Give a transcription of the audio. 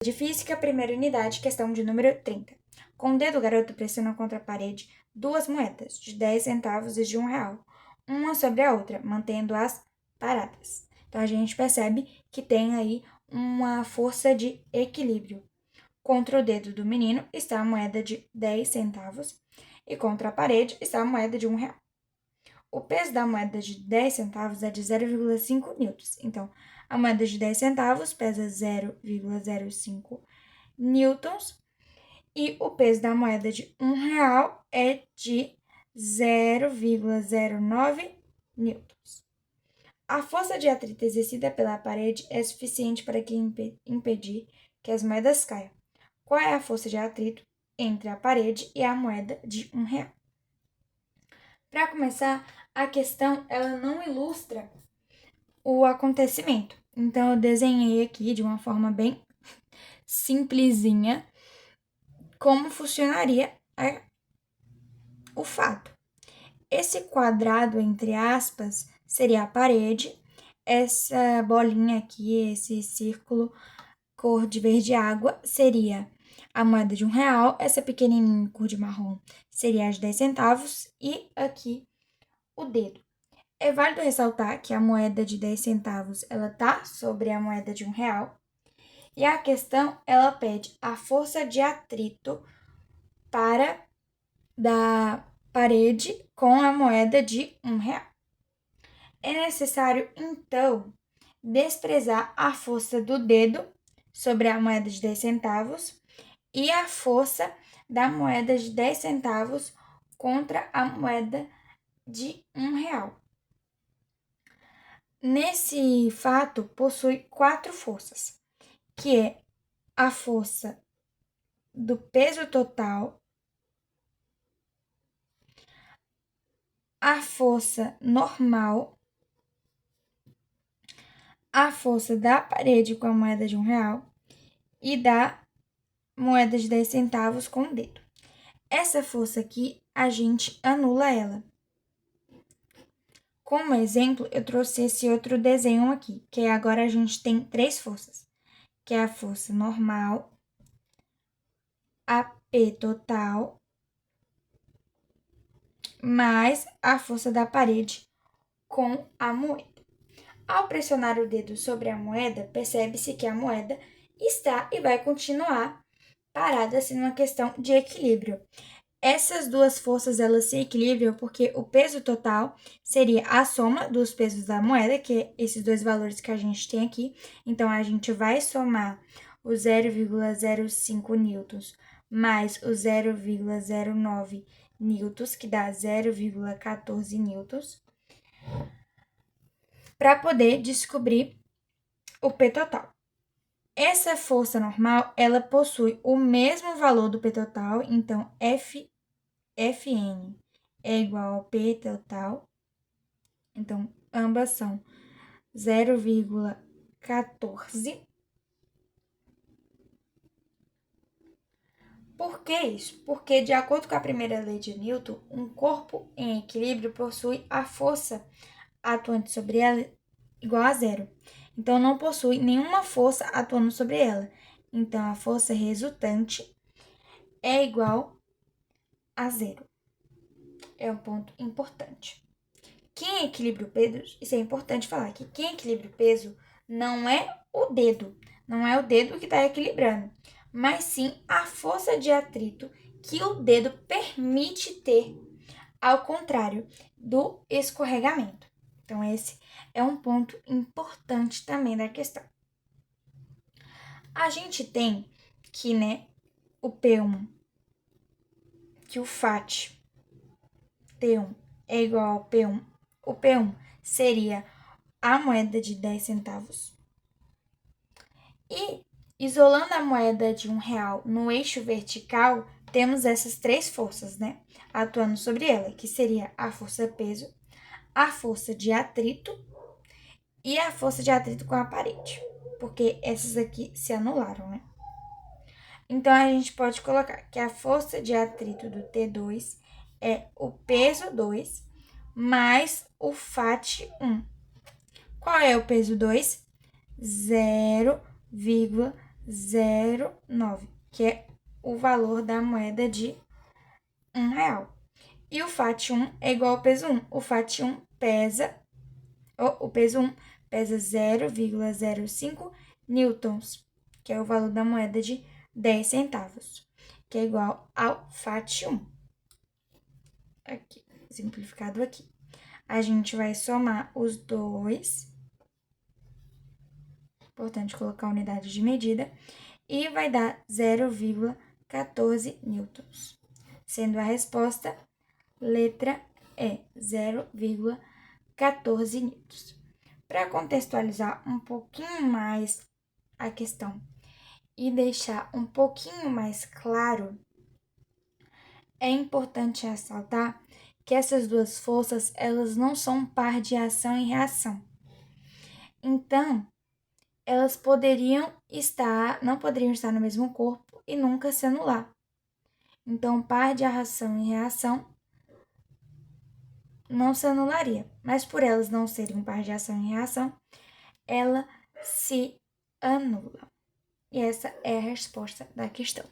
De Física, primeira unidade, questão de número 30. Com o dedo, o garoto pressiona contra a parede duas moedas de 10 centavos e de R$ 1, uma sobre a outra, mantendo-as paradas. Então, a gente percebe que tem aí uma força de equilíbrio. Contra o dedo do menino está a moeda de 10 centavos e contra a parede está a moeda de R$ 1. O peso da moeda de 10 centavos é de 0,5 newtons. Então, a moeda de 10 centavos pesa 0,05 newtons e o peso da moeda de R$ 1 é de 0,09 newtons. A força de atrito exercida pela parede é suficiente para impedir que as moedas caiam. Qual é a força de atrito entre a parede e a moeda de R$ 1? Para começar, a questão ela não ilustra o acontecimento. Então, eu desenhei aqui de uma forma bem simplesinha como funcionaria o fato. Esse quadrado, entre aspas, seria a parede. Essa bolinha aqui, esse círculo cor de verde água, seria a moeda de R$ 1. Essa pequenininha cor de marrom seria as 10 centavos. E aqui o dedo. É válido ressaltar que a moeda de 10 centavos ela tá sobre a moeda de R$ 1. E a questão ela pede a força de atrito para da parede com a moeda de R$ 1. É necessário, então, desprezar a força do dedo sobre a moeda de 10 centavos e a força da moeda de 10 centavos contra a moeda de R$ 1. Nesse fato, possui 4 forças, que é a força do peso total, a força normal, a força da parede com a moeda de R$ 1 e da moeda de 10 centavos com o dedo. Essa força aqui, a gente anula ela. Como exemplo, eu trouxe esse outro desenho aqui, que agora a gente tem 3 forças, que é a força normal, a P total, mais a força da parede com a moeda. Ao pressionar o dedo sobre a moeda, percebe-se que a moeda está e vai continuar parada, assim, numa questão de equilíbrio. Essas duas forças elas se equilibram porque o peso total seria a soma dos pesos da moeda, que é esses dois valores que a gente tem aqui. Então, a gente vai somar o 0,05 newtons mais o 0,09 newtons, que dá 0,14 newtons, para poder descobrir o P total. Essa força normal, ela possui o mesmo valor do P total, então Fn é igual ao P total. Então, ambas são 0,14. Por que isso? Porque, de acordo com a primeira lei de Newton, um corpo em equilíbrio possui a força atuante sobre ela igual a zero. Então, não possui nenhuma força atuando sobre ela. Então, a força resultante é igual a zero. É um ponto importante. Quem equilibra o peso, isso é importante falar, que quem equilibra o peso não é o dedo, não é o dedo que está equilibrando, mas sim a força de atrito que o dedo permite ter, ao contrário do escorregamento. Então, esse é um ponto importante também da questão. A gente tem que, o P1, que o FAT T1 é igual ao P1. O P1 seria a moeda de 10 centavos. E, isolando a moeda de R$ 1 no eixo vertical, temos essas 3 forças, atuando sobre ela, que seria a força peso, a força de atrito e a força de atrito com a parede, porque essas aqui se anularam, Então, a gente pode colocar que a força de atrito do T2 é o peso 2 mais o FAT 1. Qual é o peso 2? 0,05 0,9, que é o valor da moeda de R$1. E o FAT1 é igual ao peso 1. O FAT1 pesa, o peso 1 pesa 0,05 newtons, que é o valor da moeda de 10 centavos, que é igual ao FAT1. Aqui, simplificado aqui. A gente vai somar os dois. Importante colocar a unidade de medida. E vai dar 0,14 newtons. Sendo a resposta, letra E, 0,14 newtons. Para contextualizar um pouquinho mais a questão e deixar um pouquinho mais claro, é importante ressaltar que essas duas forças, elas não são um par de ação e reação. Então, elas não poderiam estar no mesmo corpo e nunca se anular. Então, par de ação e reação não se anularia, mas por elas não serem um par de ação e reação, ela se anula. E essa é a resposta da questão.